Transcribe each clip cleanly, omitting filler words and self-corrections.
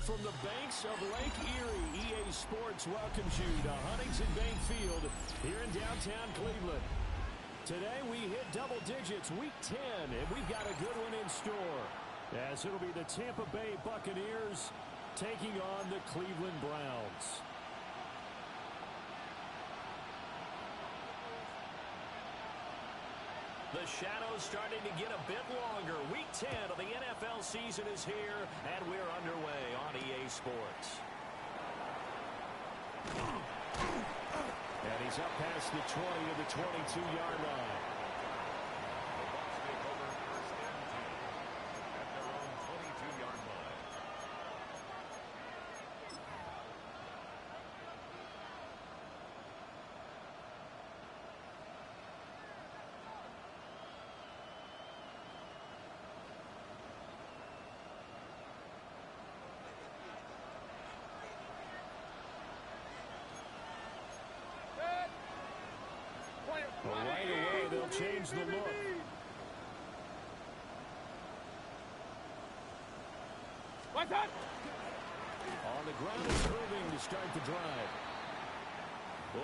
from the banks of Lake Erie, EA Sports welcomes you to Huntington Bank Field here in downtown Cleveland. Today we hit double digits, week 10, and we've got a good one in store, as it'll be the Tampa Bay Buccaneers taking on the Cleveland Browns. The shadow's starting to get a bit longer. Week 10 of the NFL season is here, and we're underway on EA Sports. And he's up past the 20 of the 22-yard line. Well, right away, they'll change the look. What's that? On the ground is Irving to start the drive.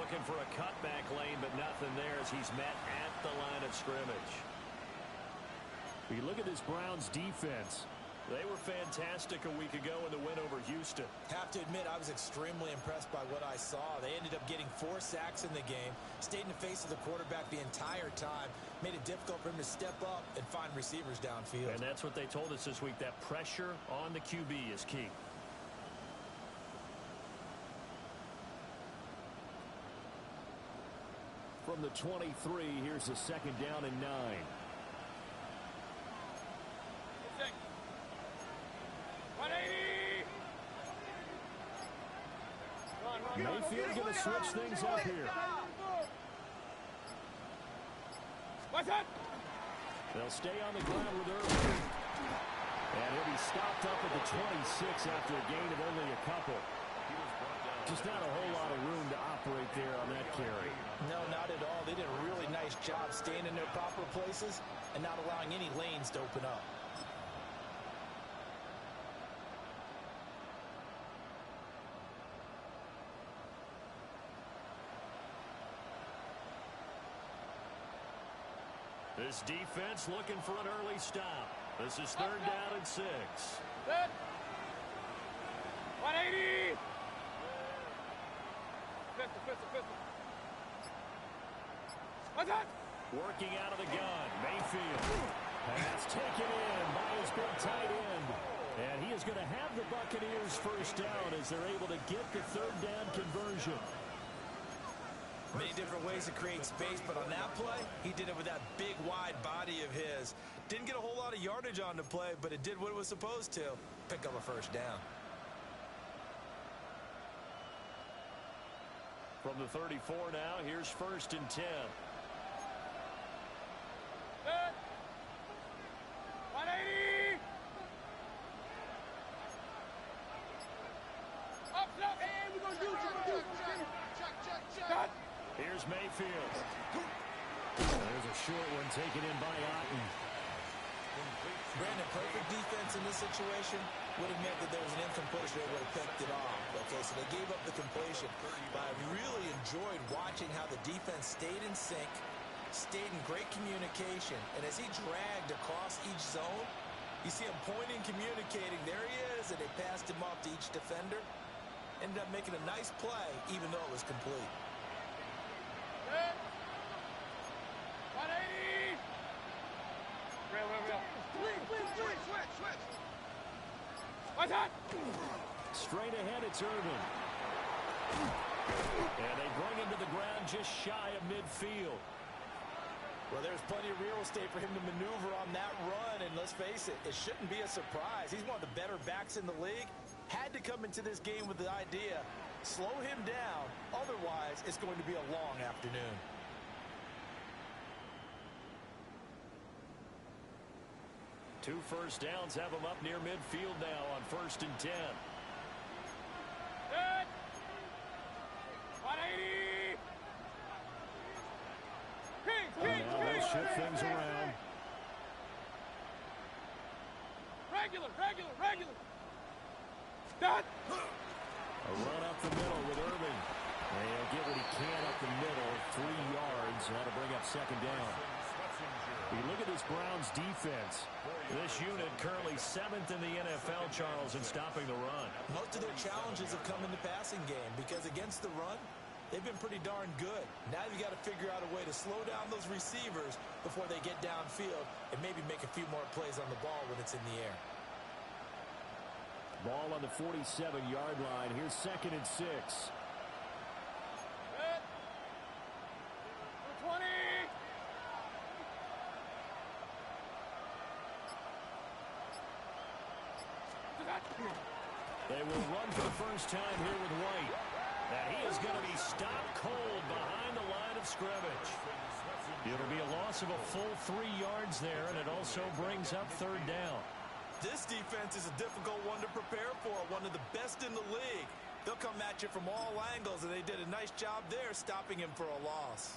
Looking for a cutback lane, but nothing there as he's met at the line of scrimmage. We look at this Browns defense. They were fantastic a week ago in the win over Houston. Have to admit, I was extremely impressed by what I saw. They ended up getting 4 sacks in the game, stayed in the face of the quarterback the entire time, made it difficult for him to step up and find receivers downfield. And that's what they told us this week, that pressure on the QB is key. From the 23, here's a second down and 9. Mayfield going to switch things up here. What's that? They'll stay on the ground with Irving. And he'll be stopped up at the 26 after a gain of only a couple. Just not a whole lot of room to operate there on that carry. No, not at all. They did a really nice job staying in their proper places and not allowing any lanes to open up. This defense looking for an early stop. This is 3rd down and 6. Set. 180. Pistol. What's that? Working out of the gun. Mayfield. Pass taken in by his big tight end. And he is going to have the Buccaneers first down as they're able to get the 3rd down conversion. Many different ways to create space, but on that play, he did it with that big, wide body of his. Didn't get a whole lot of yardage on the play, but it did what it was supposed to. Pick up a first down. From the 34 now, here's 1st and 10. Set. 180. Up. Hey, we're going to do it. Check. Here's Mayfield. There's a short one taken in by Otten. Brandon, perfect defense in this situation would have meant that there was an incompletion that would have picked it off. Okay, so they gave up the completion. But I really enjoyed watching how the defense stayed in sync, stayed in great communication. And as he dragged across each zone, you see him pointing, communicating. There he is, and they passed him off to each defender. Ended up making a nice play, even though it was complete. 180. Real. Switch. What's that? Straight ahead, it's Irving. And they bring him to the ground just shy of midfield. Well, there's plenty of real estate for him to maneuver on that run, and let's face it, it shouldn't be a surprise. He's one of the better backs in the league. Had to come into this game with the idea, slow him down, otherwise it's going to be a long afternoon. Two first downs have him up near midfield now on 1st and 10. Set. 180. King. Shift things around. Regular. A run up the middle with Irving. And he'll get what he can up the middle. 3 yards. That'll bring up second down. You look at this Browns defense. This unit currently 7th in the NFL, Charles, in stopping the run. Most of their challenges have come in the passing game because against the run, they've been pretty darn good. Now you've got to figure out a way to slow down those receivers before they get downfield and maybe make a few more plays on the ball when it's in the air. Ball on the 47-yard line. Here's 2nd and 6. They will run for the first time here with White. And he is going to be stopped cold behind the line of scrimmage. It'll be a loss of a full 3 yards there, and it also brings up 3rd down. This defense is a difficult one to prepare for, one of the best in the league. They'll come at you from all angles, and they did a nice job there stopping him for a loss.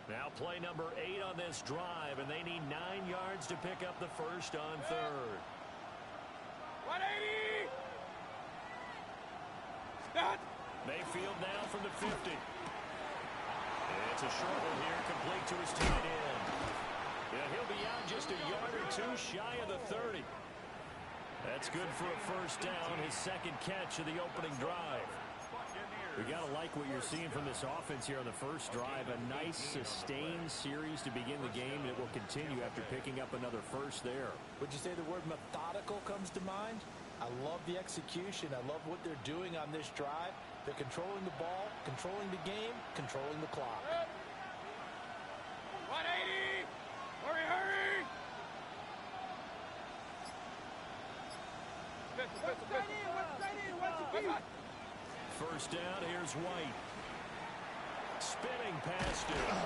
Now play number 8 on this drive, and they need 9 yards to pick up the first on 3rd. 180! Mayfield now from the 50. It's a short one here, complete to his tight end. Yeah, he'll be out just a yard or 2 shy of the 30. That's good for a first down, his 2nd catch of the opening drive. We got to like what you're seeing from this offense here on the first drive. A nice, sustained series to begin the game that will continue after picking up another first there. Would you say the word methodical comes to mind? I love the execution. I love what they're doing on this drive. They're controlling the ball, controlling the game, controlling the clock. 180! Hurry, hurry! First down, here's White. Spinning past him.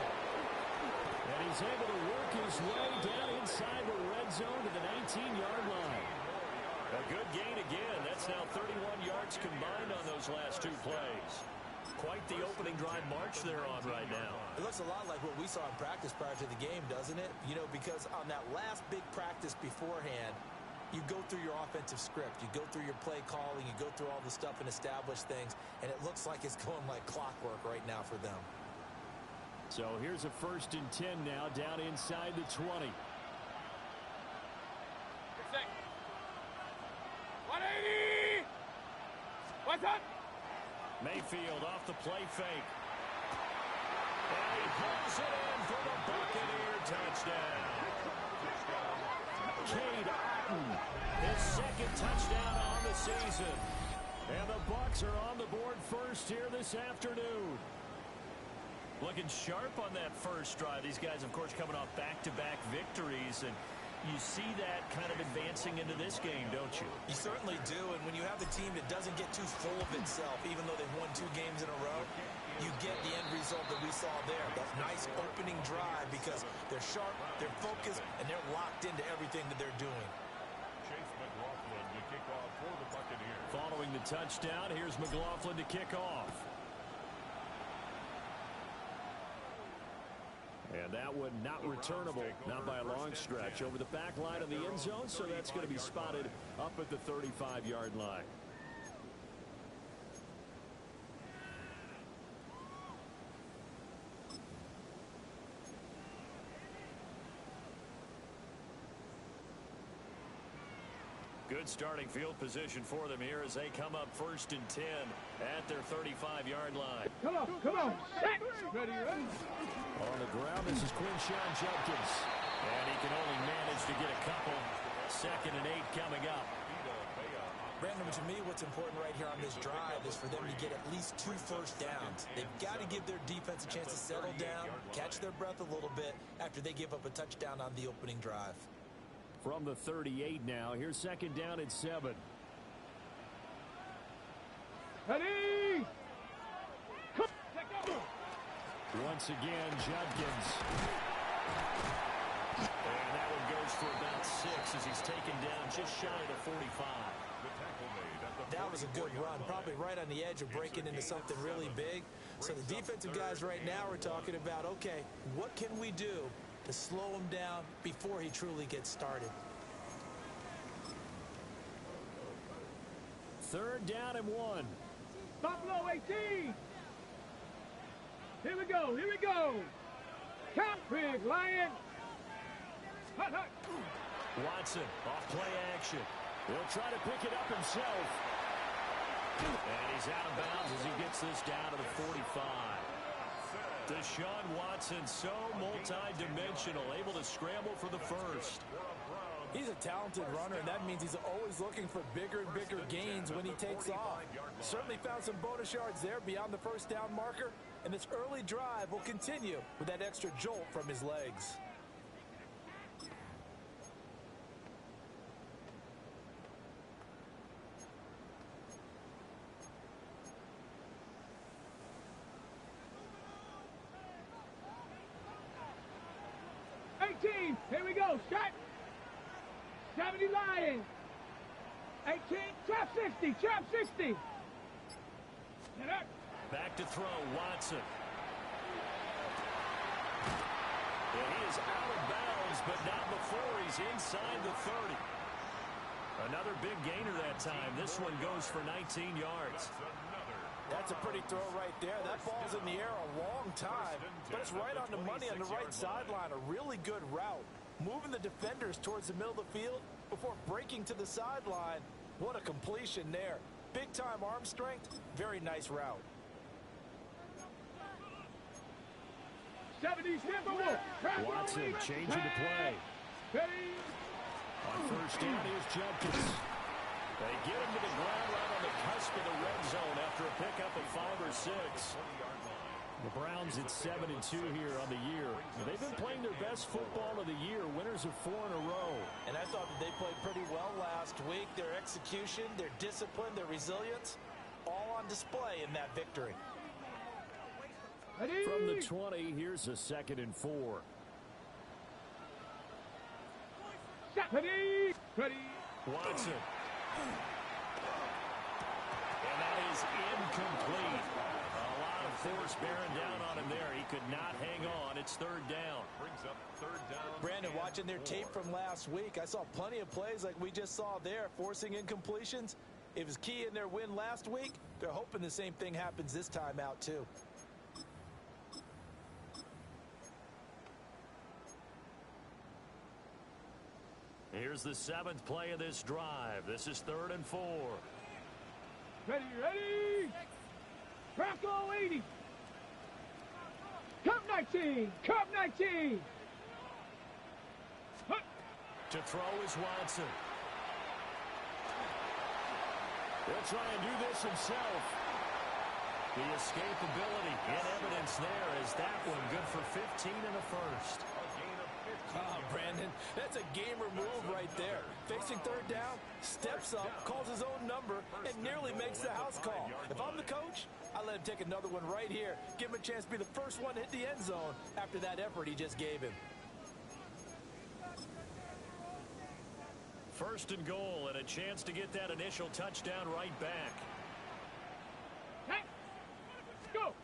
And he's able to work his way down inside the red zone to the 19-yard line. A good gain again. That's now 31 yards combined on those last 2 plays. Quite the opening drive march they're on right now. It looks a lot like what we saw in practice prior to the game, doesn't it? You know, because on that last big practice beforehand, you go through your offensive script, you go through your play calling, you go through all the stuff and establish things, and it looks like it's going like clockwork right now for them. So here's a 1st and 10 now, down inside the 20. 180! What's up? Mayfield off the play fake. And he hauls it in for the Buccaneer touchdown. Cade Otton, his 2nd touchdown on the season. And the Bucs are on the board first here this afternoon. Looking sharp on that first drive. These guys, of course, coming off back-to-back victories, and you see that kind of advancing into this game, don't you? You certainly do, and when you have a team that doesn't get too full of itself, even though they've won 2 games in a row, you get the end result that we saw there. That nice opening drive because they're sharp, they're focused, and they're locked into everything that they're doing. To kick off for the Buccaneers. Following the touchdown, here's McLaughlin to kick off. And that one not returnable, not by a long stretch, over the back line of the end zone, so that's going to be spotted up at the 35-yard line. Good starting field position for them here as they come up 1st and 10 at their 35-yard line. Come on, come on. Ready, ready. On the ground, this is Quinshawn Judkins. And he can only manage to get a couple. 2nd and 8 coming up. Brandon, to me, what's important right here on this drive is for them to get at least 2 first downs. They've got to give their defense a chance to settle down, catch their breath a little bit after they give up a touchdown on the opening drive. From the 38 now, here's 2nd down and 7. Ready! Once again, Judkins. And that one goes for about 6 as he's taken down just shy of the 45. That That was a good run, probably right on the edge of breaking into something really big. So the defensive guys right now are talking about, okay, what can we do to slow him down before he truly gets started? Third down and 1. Buffalo 18. Here we go. Here we go. Count big, Lion. Hut, hut. Watson off play action. He'll try to pick it up himself. And he's out of bounds as he gets this down to the 45. Deshaun Watson, so multi-dimensional, able to scramble for the first. He's a talented runner, and that means he's always looking for bigger and bigger gains when he takes off. Certainly found some bonus yards there beyond the first down marker, and this early drive will continue with that extra jolt from his legs. Here we go. Shot. 70 Lions. 18. Trap 60. Trap 60. Back to throw. Watson. And he is out of bounds, but not before he's inside the 30. Another big gainer that time. This one goes for 19 yards. That's a pretty throw right there. That ball's in the air a long time, but it's right on the money on the right sideline. A really good route. Moving the defenders towards the middle of the field before breaking to the sideline. What a completion there. Big-time arm strength. Very nice route. 70 Watson changing the play. On first down, here's Jenkins. They get him to the ground right on the cusp of the red zone after a pickup of 5 or 6. The Browns at 7-2 here on the year. They've been playing their best football of the year, winners of 4 in a row. And I thought that they played pretty well last week. Their execution, their discipline, their resilience, all on display in that victory. From the 20, here's a 2nd and 4. Watson. And that is incomplete. A lot of force bearing down on him there. He could not hang on. It's 3rd down. Brings up 3rd down. Brandon, watching their tape from last week, I saw plenty of plays like we just saw there, forcing incompletions. It was key in their win last week. They're hoping the same thing happens this time out, too. Here's the 7th play of this drive. This is 3rd and 4. Ready. Bracco 80. Cup 19. To throw is Watson. He'll try and do this himself. The escapability in evidence there is that one good for 15 and a first. Brandon, that's a gamer move right there. Facing 3rd down, steps up, calls his own number, and nearly makes the house call. If I'm the coach, I let him take another one right here. Give him a chance to be the first one to hit the end zone after that effort he just gave him. 1st and goal, and a chance to get that initial touchdown right back. Hey, go!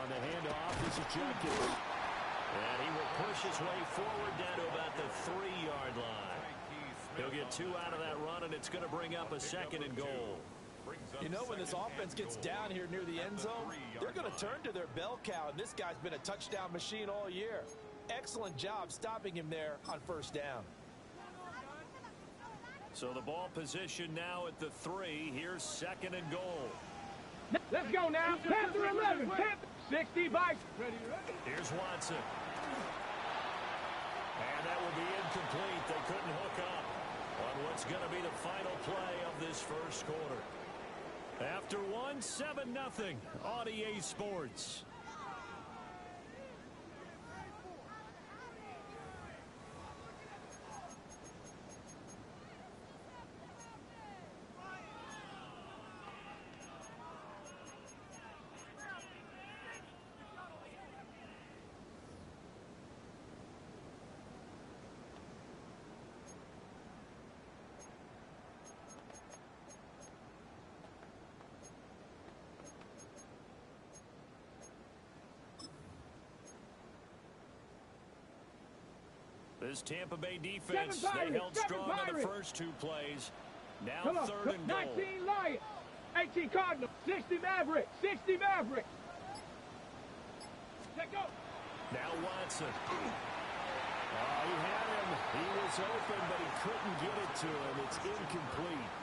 On the handoff, this is Jenkins. And he will push his way forward down to about the 3-yard line. He'll get 2 out of that run, and it's going to bring up a 2nd and goal. You know, when this offense gets down here near the end zone, they're going to turn to their bell cow, and this guy's been a touchdown machine all year. Excellent job stopping him there on 1st down. So the ball position now at the 3. Here's 2nd and goal. Let's go now. Panther 11. 60 bikes. Ready. Here's Watson. And that will be incomplete. They couldn't hook up on what's going to be the final play of this first quarter. After 1, 7-0 on EA Sports. This Tampa Bay defense, they held strong in the first 2 plays. Now Come on, 3rd and goal. 19 Lions, 18 Cardinals, 60 Mavericks, 60 Mavericks. Let go. Now Watson. Oh, he had him. He was open, but he couldn't get it to him. It's incomplete.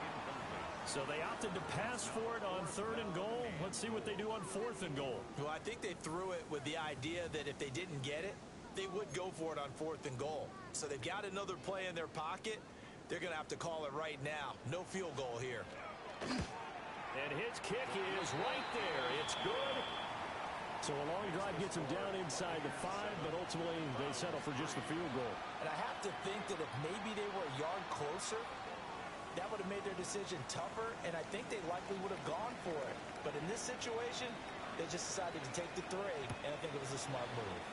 So they opted to pass for it on 3rd and goal. Let's see what they do on 4th and goal. Well, I think they threw it with the idea that if they didn't get it, they would go for it on 4th and goal. So they've got another play in their pocket. They're going to have to call it right now. No field goal here. And his kick is right there. It's good. So a long drive gets them down inside the 5, but ultimately they settle for just the field goal. And I have to think that if maybe they were a yard closer, that would have made their decision tougher, and I think they likely would have gone for it. But in this situation, they just decided to take the 3, and I think it was a smart move.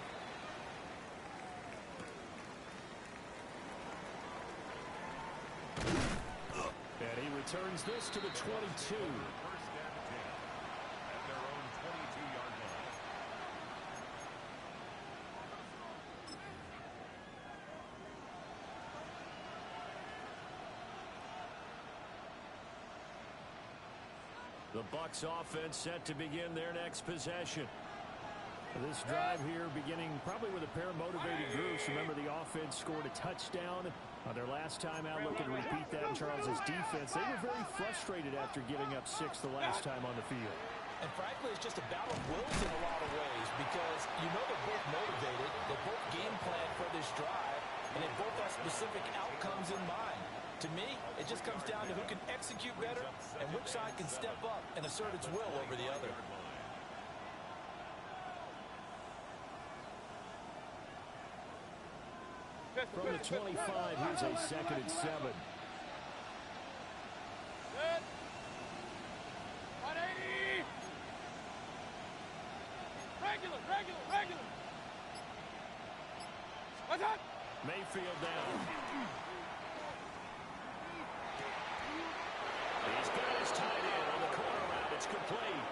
And he returns this to the 22. First down 10 at their own 22-yard line. The Bucs offense set to begin their next possession. This drive here beginning probably with a pair of motivated groups. Remember, the offense scored a touchdown on their last time out. Looking to repeat that in Charles's defense. They were very frustrated after giving up 6 the last time on the field. And frankly, it's just a battle of wills in a lot of ways because you know they're both motivated. They both game plan for this drive, and they both have specific outcomes in mind. To me, it just comes down to who can execute better and which side can step up and assert its will over the other. From the 25, here's a 2nd and 7. Good. 180. Regular. What's up? Mayfield down. He's got his tight end on the corner route. It's complete.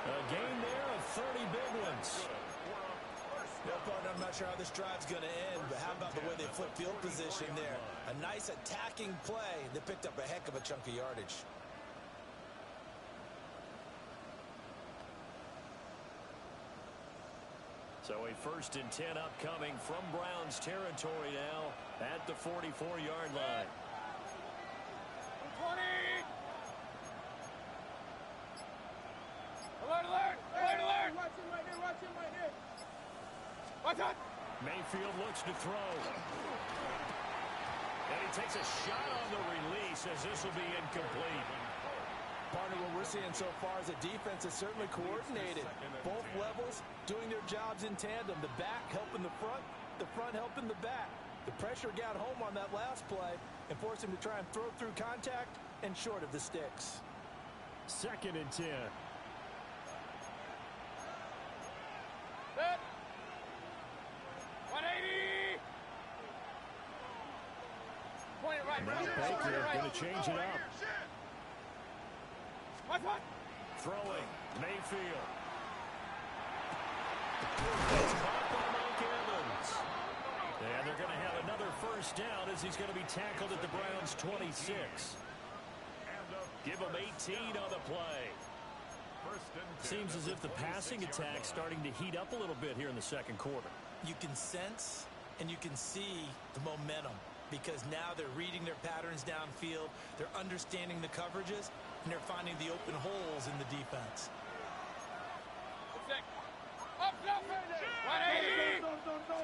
A gain there of 30 big ones. Well, partner, I'm not sure how this drive's going to end, but how about the way they flip field position there? A nice attacking play that picked up a heck of a chunk of yardage. So a 1st and 10 upcoming from Browns territory now at the 44-yard line. 20. Alert. Watch him right there. What's up? Mayfield looks to throw. And he takes a shot on the release as this will be incomplete. Partner, what we're seeing so far is a defense is certainly coordinated. Both levels doing their jobs in tandem. The back helping the front helping the back. The pressure got home on that last play and forced him to try and throw through contact and short of the sticks. 2nd and 10. Set. 180. Point it right. Now Baker going to change it up. What? Throwing. Mayfield. It's caught by Mike Evans. And they're going to have another 1st down as he's going to be tackled at the Browns' 26. Give him 18 on the play. Seems as if the passing attack's starting to heat up a little bit here in the 2nd quarter. You can sense and you can see the momentum because now they're reading their patterns downfield, they're understanding the coverages, and they're finding the open holes in the defense. Up, 180.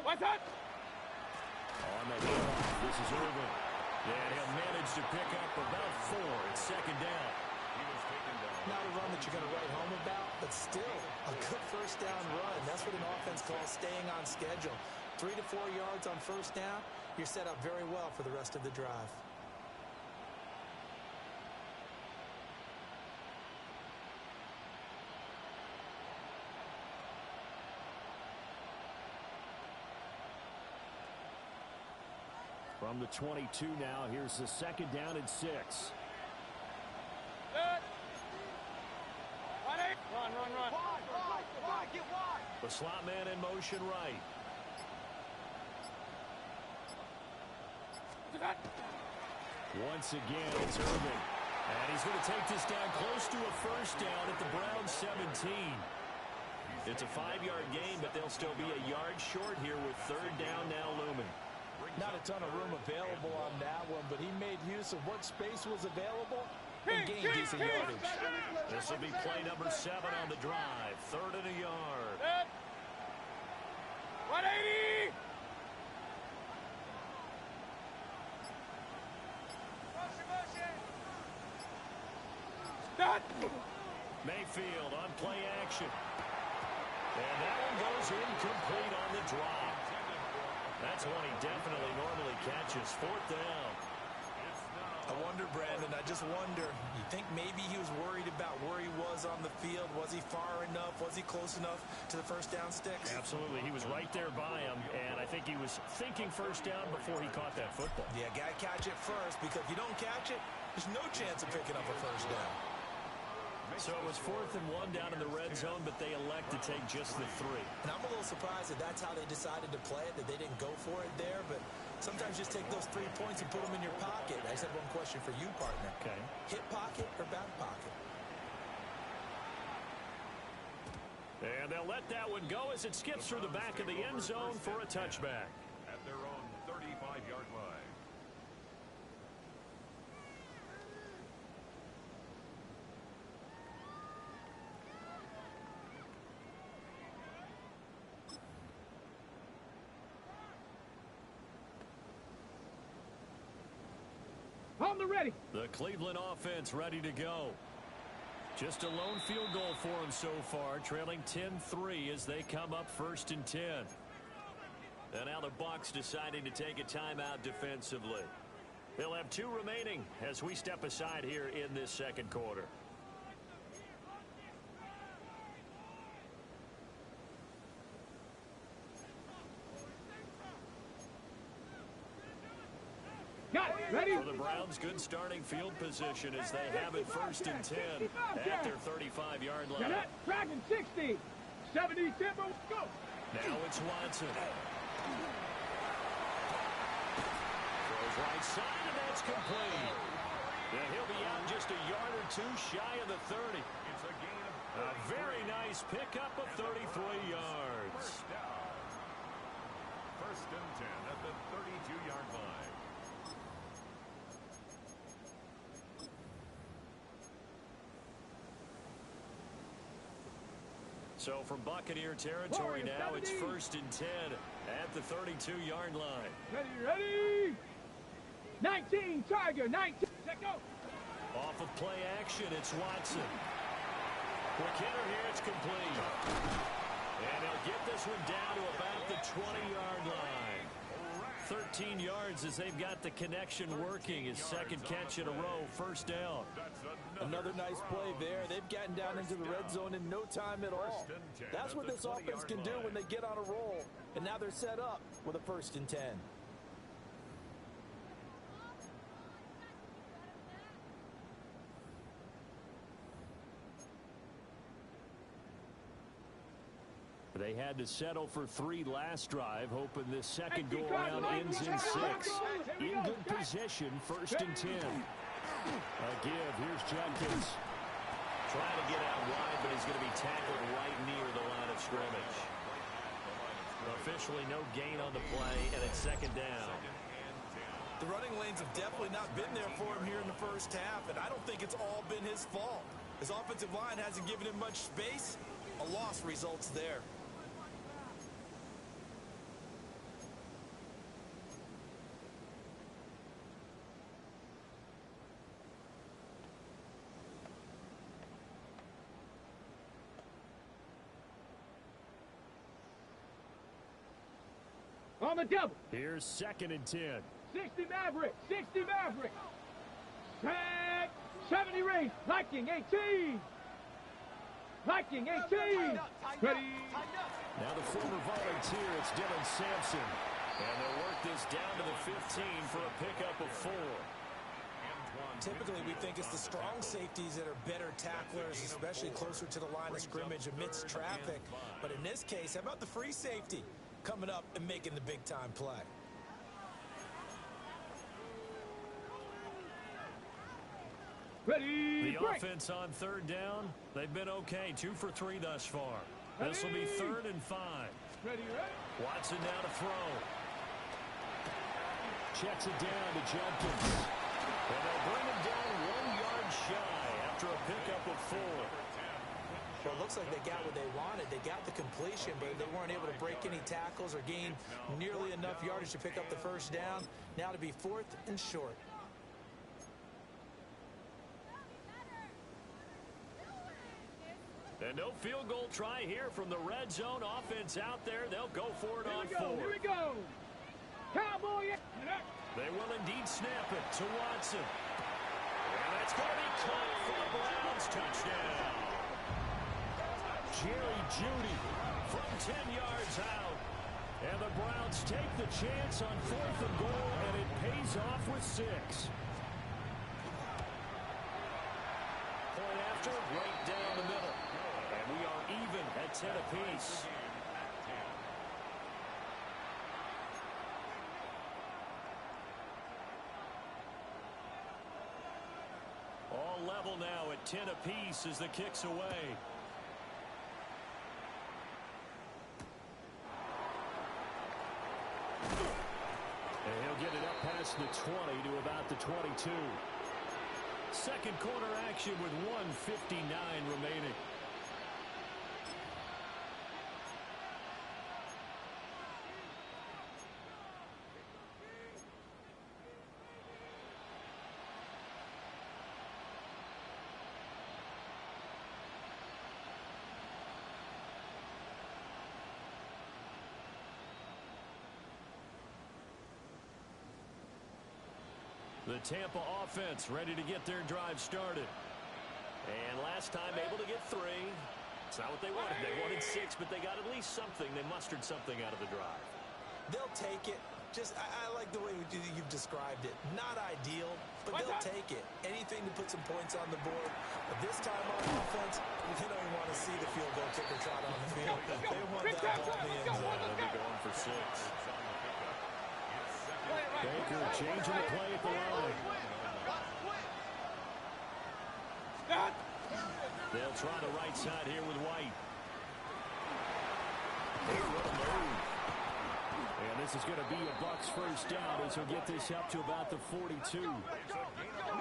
What's up? On the handoff, this is Irvin. And he'll manage to pick up about 4. It's 2nd down. Not a run that you're going to write home about, but still a good 1st down run. That's what an offense calls staying on schedule. 3 to 4 yards on 1st down, you're set up very well for the rest of the drive. From the 22 now, here's the 2nd down and 6. Good. 180. Run. The slot man in motion right. Once again, it's Irving. And he's going to take this down close to a first down at the Browns 17. It's a 5-yard gain, but they'll still be a yard short here with third down now looming. Not a ton of room available on that one, but he made use of what space was available and gained decent yardage. This will be play number 7 on the drive. Third and a yard. 180! Mayfield on play action. And that one goes incomplete on the drop. That's one he definitely normally catches. Fourth down. I wonder, Brandon, I just wonder, you think maybe he was worried about where he was on the field? Was he far enough? Was he close enough to the first down sticks? Absolutely. He was right there by him, and I think he was thinking first down before he caught that football. Yeah, got to catch it first, because if you don't catch it, there's no chance of picking up a first down. So it was 4th and 1 down in the red zone, but they elect to take just the 3. And I'm a little surprised that that's how they decided to play it, that they didn't go for it there. But sometimes just take those 3 points and put them in your pocket. I just have one question for you, partner. Okay. Hip pocket or back pocket? And they'll let that one go as it skips through the back of the end zone for a touchback. At their own 35-yard line. On the ready. The Cleveland offense ready to go. Just a lone field goal for them so far, trailing 10-3 as they come up 1st and 10. And now the Bucs deciding to take a timeout defensively. They'll have 2 remaining as we step aside here in this second quarter. Ready? For the Browns, good starting field position as they have it 1st and 10 at their 35-yard line. Dragon 60. 70, tempo, go. Now it's Watson. Throws right side, and that's complete. And he'll be out just a yard or 2 shy of the 30. It's a gain of A very nice pickup of 33 yards. First down. 1st and 10 at the 32-yard line. So from Buccaneer territory now, it's 1st and 10 at the 32-yard line. Ready? 19, Tiger, 19. Let go. Off of play action, it's Watson. Quick hitter here, it's complete. And he'll get this one down to about the 20-yard line. 13 yards as they've got the connection working. His second catch in a row, 1st down. Another nice play there. They've gotten down into the red zone in no time at all. That's what this offense can do when they get on a roll. And now they're set up with a 1st and 10. They had to settle for 3 last drive, hoping this second go-around ends in 6. In good position, 1st and 10. A give, here's Jenkins. Trying to get out wide, but he's going to be tackled right near the line of scrimmage. Officially no gain on the play, and it's 2nd down. The running lanes have definitely not been there for him here in the first half, and I don't think it's all been his fault. His offensive line hasn't given him much space. A loss results there. On the double. Here's 2nd and 10. 60 Maverick. 60 Maverick. Set. 70 range. Viking 18. Viking 18. Ready. Now the former volunteer, it's Dylan Sampson. And they'll work this down to the 15 for a pickup of 4. Typically, we think it's the strong safeties that are better tacklers, especially closer to the line of scrimmage amidst traffic. But in this case, how about the free safety coming up and making the big-time play? Ready, The break. offense on third down, they've been okay. 2 for 3 thus far. This will be 3rd and 5. Ready, ready. Watson now to throw. Checks it down to Jenkins. And they'll bring him down 1 yard shy after a pickup of 4. Well, it looks like they got what they wanted. They got the completion, but they weren't able to break any tackles or gain nearly enough yardage to pick up the first down. Now to be 4th and short. And no field goal try here from the red zone. Offense out there. They'll go for it on 4. Here we go. Cowboy. They will indeed snap it to Watson. And it's going to be caught for the Browns. Touchdown. Jerry Jeudy from 10 yards out. And the Browns take the chance on 4th and goal, and it pays off with 6. Point after, right down the middle. And we are even at 10 apiece. All level now at 10 apiece as the kick's away. And he'll get it up past the 20 to about the 22. Second quarter action with 1:59 remaining. The Tampa offense ready to get their drive started. And last time able to get 3. It's not what they wanted. They wanted 6, but they got at least something. They mustered something out of the drive. They'll take it. I like the way you've described it. Not ideal, but they'll take it. Anything to put some points on the board. But this time on offense, you don't even want to see the field goal kicker trot on the field. They want that ball in the end zone. They'll be going for 6. Baker changing the play at the line. They'll try the right side here with White. What a move. And this is going to be a Bucs first down as he'll get this up to about the 42.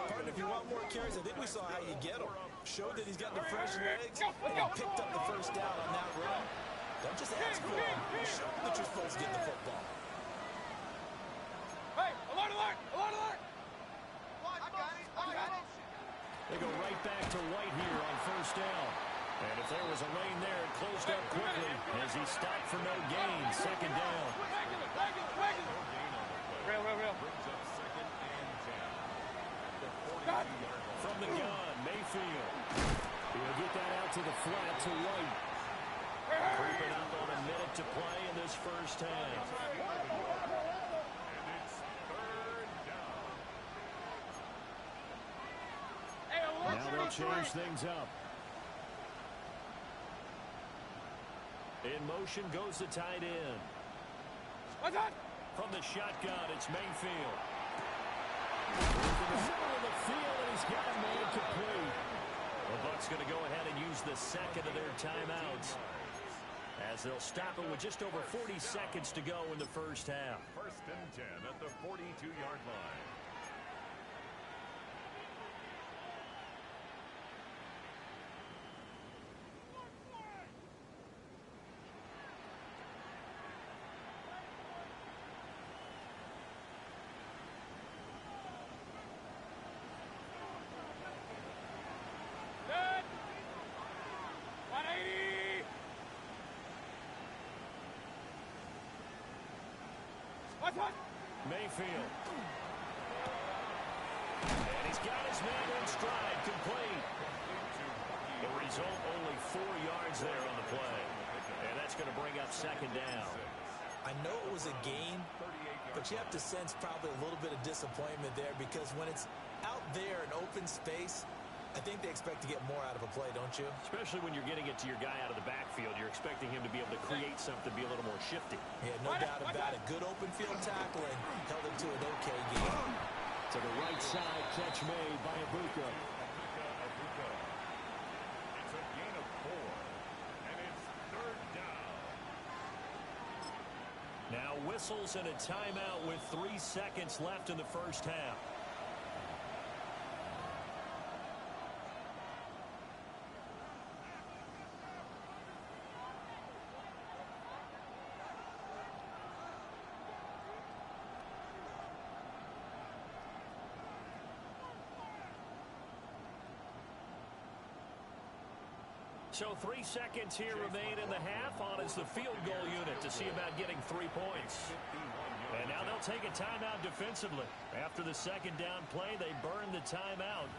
Partner, if you want more carries, I think we saw how you get him. Showed that he's got the fresh legs, and he picked up the first down on that run. Don't just ask for him. Show him that you're supposed to get the football. Hey, alert, alert, alert, alert. They go right back to White here on first down. And if there was a lane there, it closed up quickly as he stopped for no gain. Second down. Real. From the gun, Mayfield. He'll get that out to the flat to White. Creeping up on a minute to play in this first half. Now they'll change things up. In motion goes the tight end. From the shotgun, it's Mayfield. In the middle of the field, and he's got a man complete. The Bucs going to go ahead and use the second of their timeouts as they'll stop it with just over 40 seconds to go in the first half. 1st and 10 at the 42-yard line. Mayfield. And he's got his man in stride, complete. The result, only 4 yards there on the play. And that's going to bring up second down. I know it was a gain, but you have to sense probably a little bit of disappointment there because when it's out there in open space, I think they expect to get more out of a play, don't you? Especially when you're getting it to your guy out of the backfield. You're expecting him to be able to create something, be a little more shifty. Yeah, no doubt about it. Good open field tackling held him to an okay game. To the right side, catch made by Ibuka. whistles and a timeout with 3 seconds left in the first half. So 3 seconds here remain in the half. On is the field goal unit to see about getting 3 points. And now they'll take a timeout defensively. After the second down play, they burn the timeout,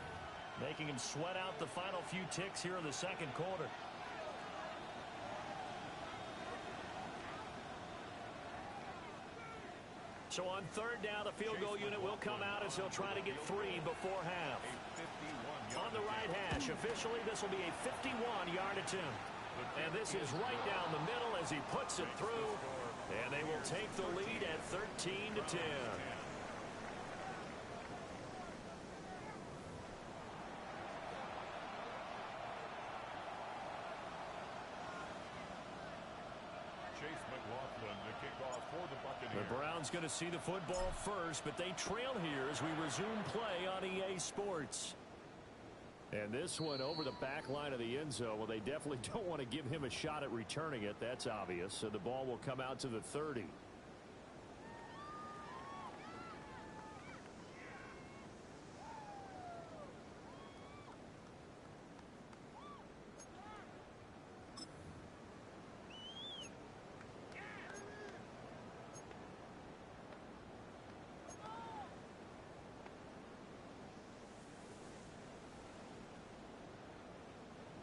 making him sweat out the final few ticks here in the second quarter. So on third down, the field goal unit will come out as he'll try to get 3 before half. On the right hash, officially this will be a 51-yard attempt. And this is right down the middle as he puts it through. And they will take the lead at 13-10. The Browns going to see the football first, but they trail here as we resume play on EA Sports. And this one over the back line of the end zone. Well, they definitely don't want to give him a shot at returning it. That's obvious. So the ball will come out to the 30.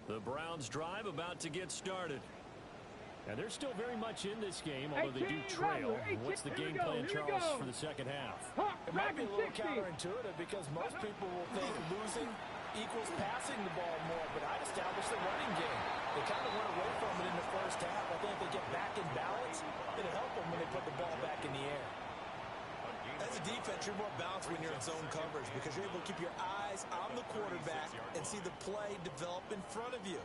The Browns drive about to get started. And they're still very much in this game, although they do trail. What's the game plan, Charles, for the second half? It might be a little counterintuitive because most people will think losing equals passing the ball more, but I'd establish the running game. They kind of went away from it in the first half. I think if they get back in balance, it'll help them when they put the ball back in the air. As a defense, you're more balanced when you're in zone coverage because you're able to keep your eyes on the quarterback and see the play develop in front of you.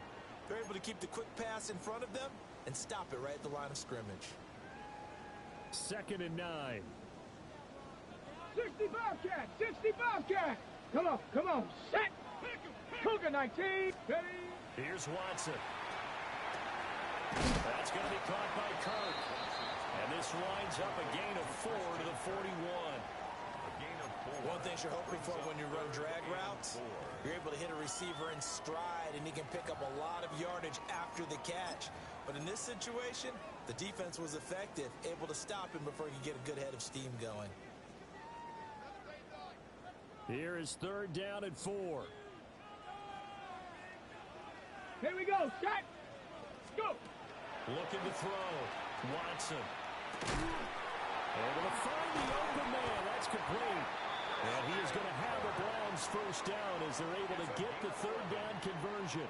They're able to keep the quick pass in front of them and stop it right at the line of scrimmage. 2nd and 9. 60 Bobcat! 60 Bobcat! Come on, set! Cougar 19! Here's Watson. That's going to be caught by Kirk. And this winds up a gain of 4 to the 41. One thing you're hoping for when you run drag routes, you're able to hit a receiver in stride, and he can pick up a lot of yardage after the catch. But in this situation, the defense was effective, able to stop him before he could get a good head of steam going. Here is 3rd down and 4. Here we go, set! Go! Looking to throw. Watson. Able to find the open man. That's complete. And he is going to have the Browns first down as they're able to get the 3rd down conversion.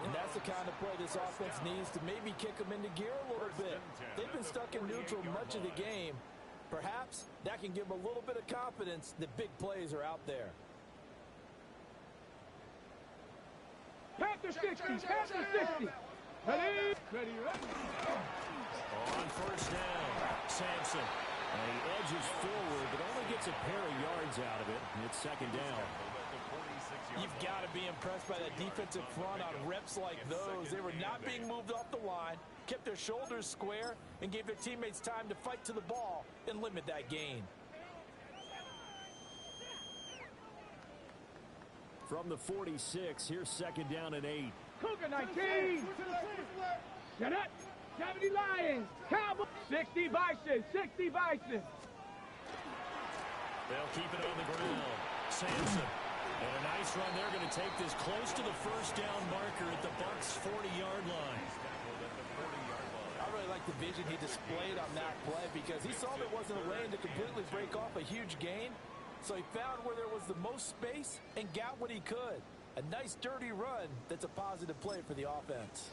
And that's the kind of play this offense needs to maybe kick them into gear a little bit. They've been stuck in neutral much of the game. Perhaps that can give them a little bit of confidence that big plays are out there. Panther 60! Panther 60! Ready? Ready, ready. On first down, Sampson. And he edges forward, but only gets a pair of yards out of it. And it's 2nd down. You've got to be impressed by that defensive front on reps like those. They were not being moved off the line, kept their shoulders square, and gave their teammates time to fight to the ball and limit that gain. From the 46, here's 2nd down and 8. Cougar 19! Set up! 70 Lions! Cowboys! 60 Bison! 60 Bison! They'll keep it on the ground. Sampson. And a nice run. They're going to take this close to the first down marker at the Bucs' 40-yard line. I really like the vision he displayed on that play because he saw there wasn't a lane to completely break off a huge gain. So he found where there was the most space and got what he could. A nice dirty run that's a positive play for the offense.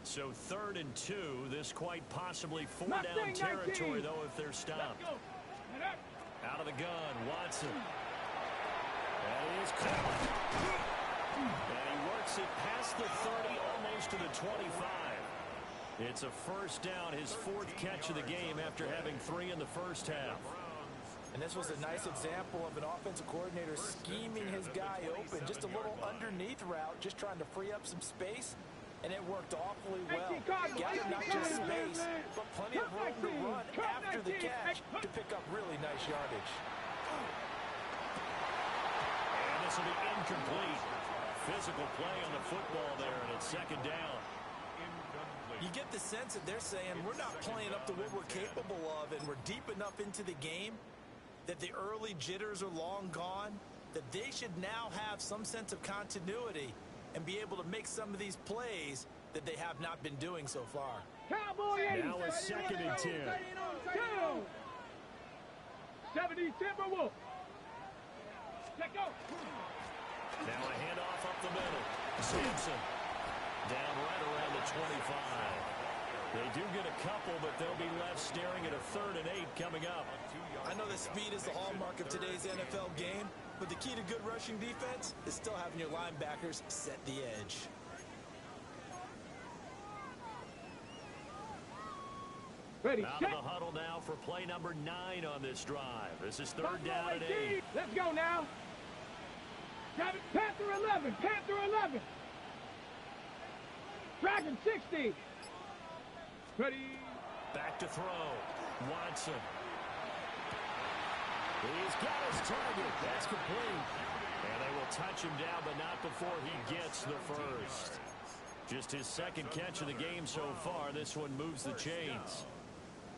So 3rd and 2, this quite possibly 4-down territory, though, if they're stopped. Out of the gun, Watson. That is caught. And he works it past the 30, almost to the 25. It's a first down, his fourth catch of the game after having 3 in the first half. And this was a nice example of an offensive coordinator scheming his guy open. Just a little underneath route, just trying to free up some space. And it worked awfully well. Gathered not just space, but plenty of room to run after the catch to pick up really nice yardage. And this will be incomplete. Physical play on the football there, and it's second down. You get the sense that they're saying we're not playing up to what we're capable of, and we're deep enough into the game that the early jitters are long gone, that they should now have some sense of continuity and be able to make some of these plays that they have not been doing so far. Now a second and 10. 70 Timberwolves. Let go. Now a handoff up the middle. Sampson down right around the 25. They do get a couple, but they'll be left staring at a 3rd and 8 coming up. I know that speed is the hallmark of today's NFL game, but the key to good rushing defense is still having your linebackers set the edge. Ready, out of the huddle now for play number 9 on this drive. This is 3rd down and 8. Let's go now. Panther 11. Panther 11. Dragon 60. Ready. Back to throw. Watson. He's got his target. That's complete. And they will touch him down, but not before he gets the first. Just his second catch of the game so far. This one moves the chains.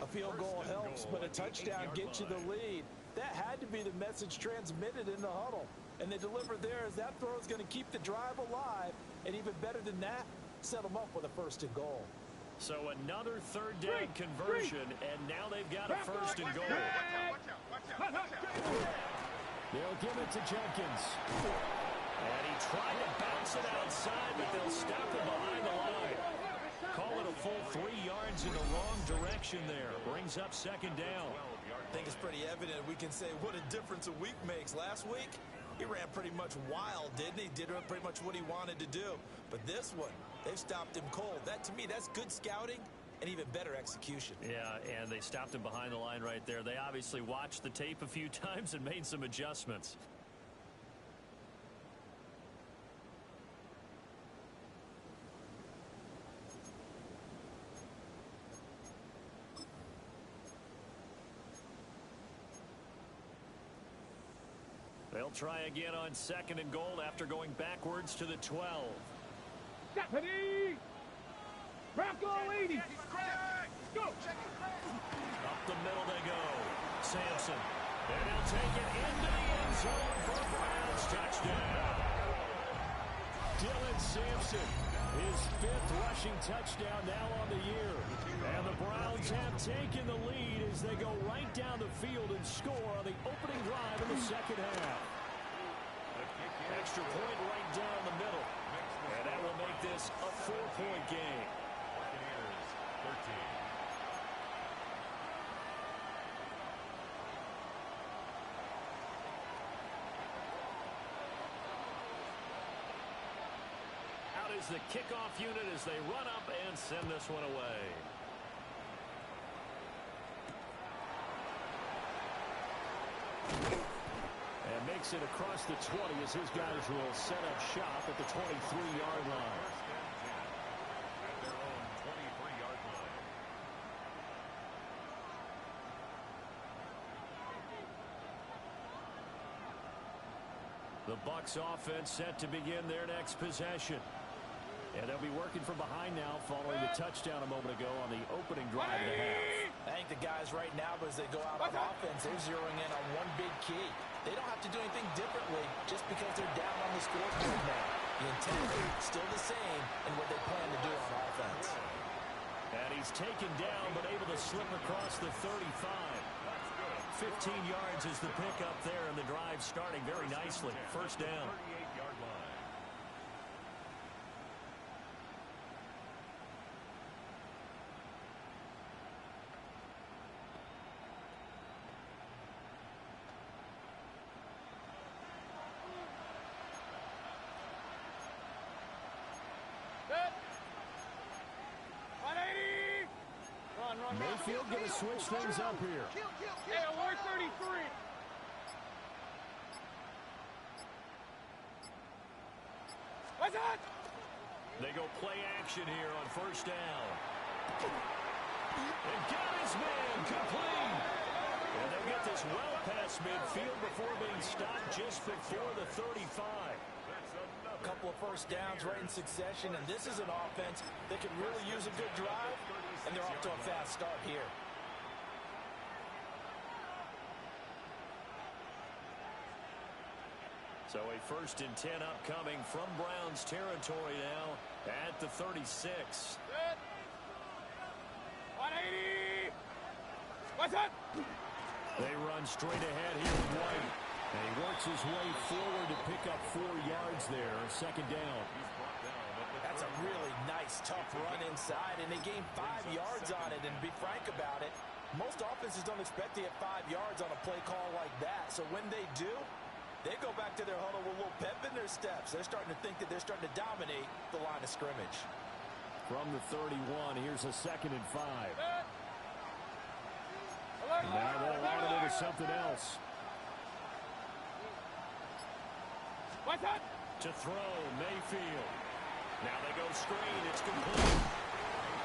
A field goal helps, but a touchdown gets you the lead. That had to be the message transmitted in the huddle. And they delivered there as that throw is going to keep the drive alive. And even better than that, set them up with a 1st and goal. So another 3rd down conversion, and now they've got a 1st and goal. They'll give it to Jenkins. And he tried to bounce it outside, but they'll stop him behind the line. Call it a full 3 yards in the wrong direction there. Brings up 2nd down. I think it's pretty evident we can say what a difference a week makes. Last week, he ran pretty much wild, didn't he? Did pretty much what he wanted to do. But this one, they've stopped him cold. That, to me, that's good scouting and even better execution. Yeah, and they stopped him behind the line right there. They obviously watched the tape a few times and made some adjustments. They'll try again on 2nd and goal after going backwards to the 12. Stephanie! Bronco 80! Go! Up the middle they go. Sampson. And they'll take it into the end zone for a Browns touchdown. Dylan Sampson, his 5th rushing touchdown now on the year. And the Browns have taken the lead as they go right down the field and score on the opening drive in the 2nd half. Extra point right down the middle. And that will make this a 4-point game. Buccaneers 13. Out is the kickoff unit as they run up and send this one away. And makes it across the 20 as his guys will set up shop at the 23-yard line. At their own 23-yard line. The Bucs offense set to begin their next possession. And they'll be working from behind now following the touchdown a moment ago on the opening drive of the half. I think the guys right now, as they go out on offense, they're zeroing in on one big key. They don't have to do anything differently just because they're down on the scoreboard now. The intent is still the same in what they plan to do on offense. And he's taken down but able to slip across the 35. 15 yards is the pickup there, and the drive starting very nicely. First down. 38-yard line. Mayfield going to switch things up here. Hey, alert 33. What's that? They go play action here on first down. And got his man complete. And they'll get this well past midfield before being stopped just before the 35. A couple of first downs right in succession, and this is an offense that could really use a good drive, and they're off to a fast start here. So a 1st and 10 upcoming from Browns territory now at the 36. 180. What's that? They run straight ahead here with White. And he works his way forward to pick up 4 yards there. 2nd down. That's a really nice, tough run inside, and they gained 5 yards on it. And to be frank about it, most offenses don't expect to get 5 yards on a play call like that. So when they do, they go back to their huddle with a little pep in their steps. They're starting to think that they're starting to dominate the line of scrimmage. From the 31, here's a 2nd and 5. Now they'll line it into something else. What's that? To throw, Mayfield. Now they go screen. It's complete.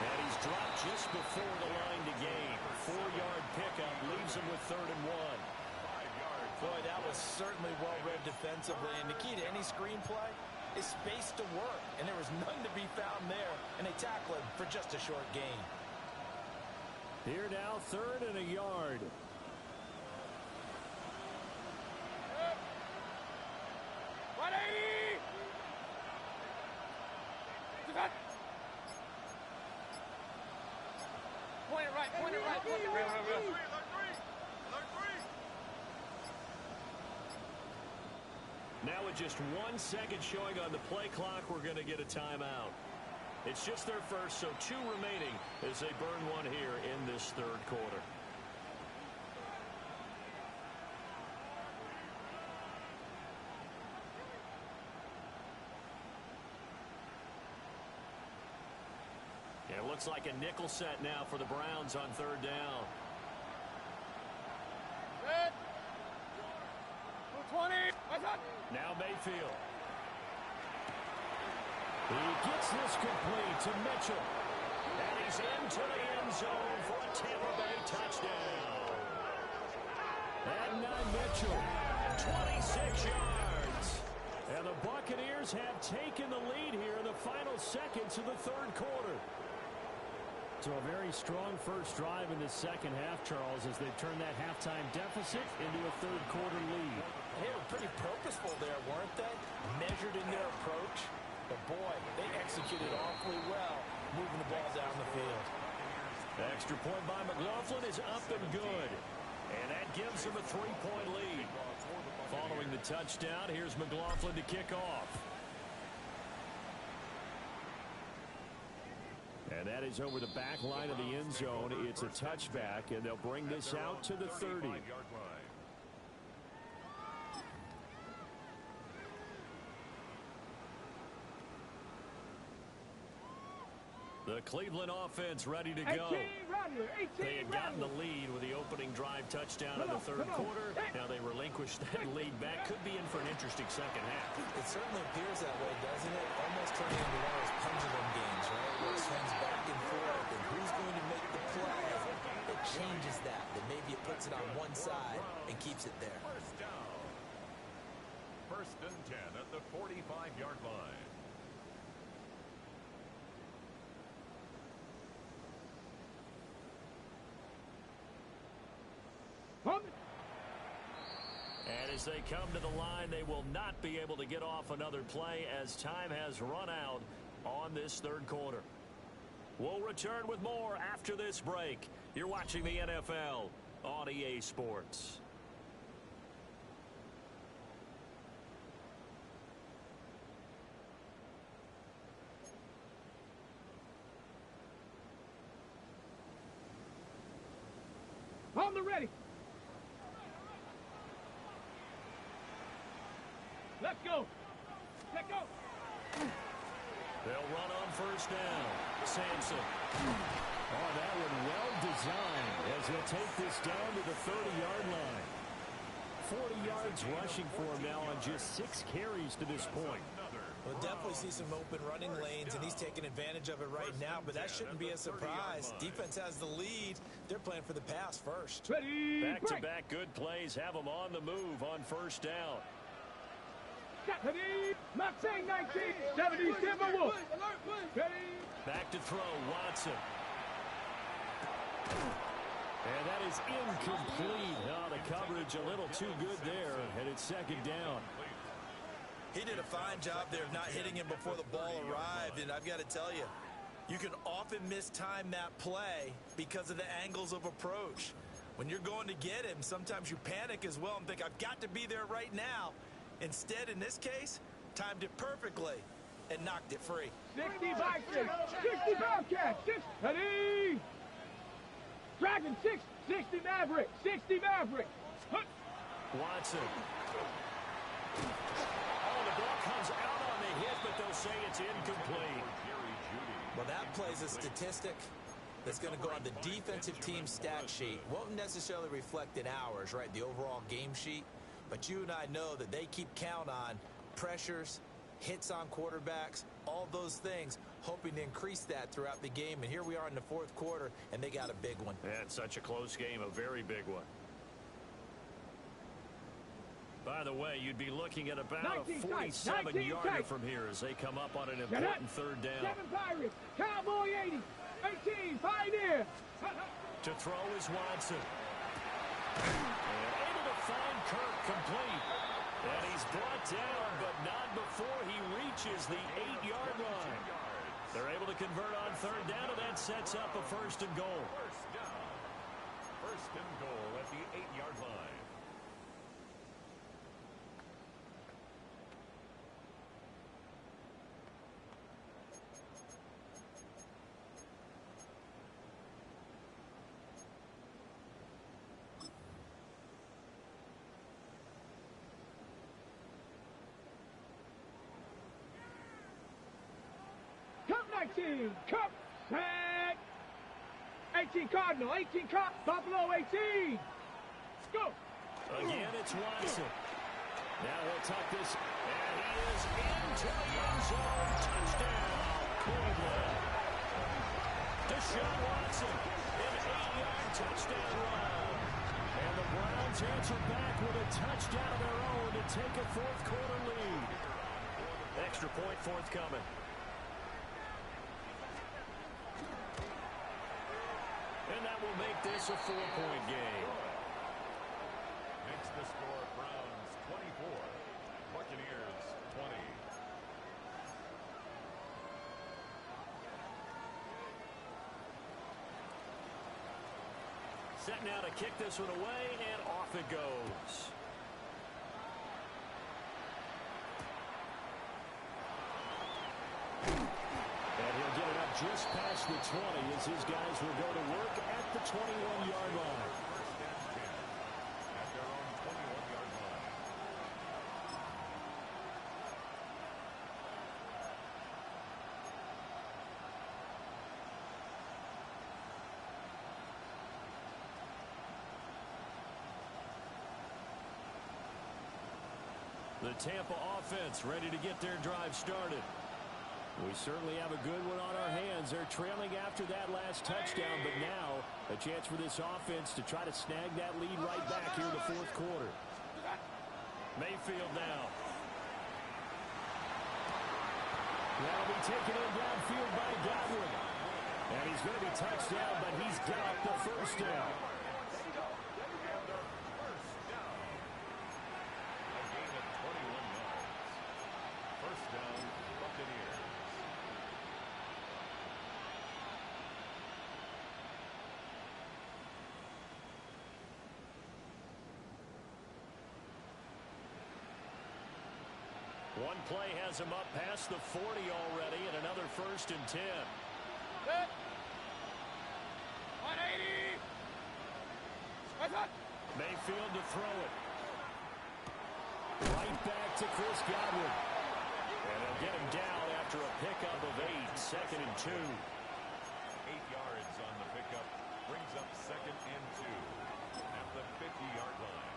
And he's dropped just before the line to gain. 4-yard pickup leaves him with 3rd and 1. Boy, that was certainly well-read defensively. And the key to any screenplay is space to work. And there was none to be found there. And they tackle him for just a short gain. Here now, 3rd and a yard. Point it right, point it right, point it right. Now with just 1 second showing on the play clock, we're going to get a timeout. It's just their first, so 2 remaining as they burn one here in this 3rd quarter. It looks like a nickel set now for the Browns on 3rd down. Set. 20. Now Mayfield. He gets this complete to Mitchell. And he's into the end zone for a Tampa Bay touchdown. And now Mitchell, 26 yards. And the Buccaneers have taken the lead here in the final seconds of the 3rd quarter. So a very strong first drive in the 2nd half, Charles, as they've turned that halftime deficit into a 3rd quarter lead. They were pretty purposeful there, weren't they? Measured in their approach. But boy, they executed awfully well, moving the ball down the field. The extra point by McLaughlin is up and good. And that gives them a 3-point lead. Following the touchdown, here's McLaughlin to kick off. And that is over the back line of the end zone. It's a touchback, and they'll bring this out to the 30. The Cleveland offense ready to go. They had gotten the lead with the opening drive touchdown in the 3rd quarter. Now they relinquished that lead back. Could be in for an interesting 2nd half. It certainly appears that way, doesn't it? Almost turning into one of those pendulum games, right? Where it swings back and forth, and who's going to make the play that changes that? That maybe it puts it on one side and keeps it there. 1st and 10 at the 45-yard line. And as they come to the line, they will not be able to get off another play as time has run out on this 3rd quarter. We'll return with more after this break. You're watching the NFL on EA Sports. On the ready. Let's go. Let's go. They'll run on first down. Sampson. Oh, that one well designed as he'll take this down to the 30-yard line. 40 yards rushing for him now on just 6 carries to this point. We'll definitely see some open running lanes, and he's taking advantage of it right now, but that shouldn't be a surprise. Defense has the lead. They're playing for the pass first. Back-to-back good plays have them on the move on first down. Mustang 1977 Wolf. Back to throw, Watson. And that is incomplete. Oh, the coverage a little too good there, and it's second down. He did a fine job there of not hitting him before the ball arrived, and I've got to tell you, you can often mistime that play because of the angles of approach. When you're going to get him, sometimes you panic as well and think, I've got to be there right now. Instead, in this case, timed it perfectly and knocked it free. 60 Bison, 60 Bobcat, 60 Dragon, 60 Maverick, 60 Maverick. Watson. The ball comes out on the hit, but they'll say it's incomplete. Well, that plays a statistic that's going to go on the defensive team stat sheet. Won't necessarily reflect in ours, right, the overall game sheet. But you and I know that they keep count on pressures, hits on quarterbacks, all those things, hoping to increase that throughout the game. And here we are in the fourth quarter, and they got a big one. Yeah, it's such a close game, a very big one. By the way, you'd be looking at about a 47-yarder from here as they come up on an important third down. 7 Pirates, Cowboy 80, 18 Pioneer. To throw is Watson. And able to find Kirk complete. And he's brought down, but not before he reaches the 8-yard line. They're able to convert on third down, and that sets up a first and goal. First and goal at the 8-yard line. Cup 19, Cup sack. 18 Cardinal, 18 Cop, Buffalo 18. Go. Again, it's Watson. Now he'll tuck this, and he is into the end zone. Touchdown, Cleveland. Deshaun Watson, an 8-yard touchdown run. And the Browns answer back with a touchdown of their own to take a fourth quarter lead. Extra point forthcoming. And that will make this a 4-point game. Makes the score Browns 24, Buccaneers 20. Set now to kick this one away, and off it goes. And he'll get it up just past the 20 as his guys will go to work at the 21-yard line. First and 10 at their own 21-yard line. The Tampa offense ready to get their drive started. We certainly have a good one on our hands. They're trailing after that last touchdown, but now a chance for this offense to try to snag that lead right back here in the fourth quarter. Mayfield now. That'll be taken in downfield by Godwin. And he's going to be touched down, but he's got the first down. One play has him up past the 40 already, and another first and 10. 180. Mayfield to throw it. Right back to Chris Godwin. And they'll get him down after a pickup of 8, second and 2. 8 yards on the brings up 2nd and 2 at the 50-yard line.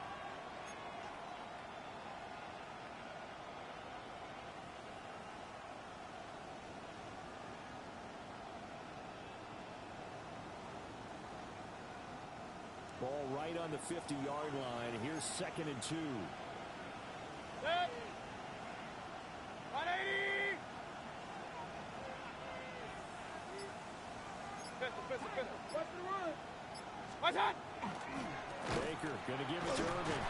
Ball right on the 50-yard line. Here's 2nd and 2. Set. 180. Pistol. What's the run? What's that? Baker going to give it to Irvin.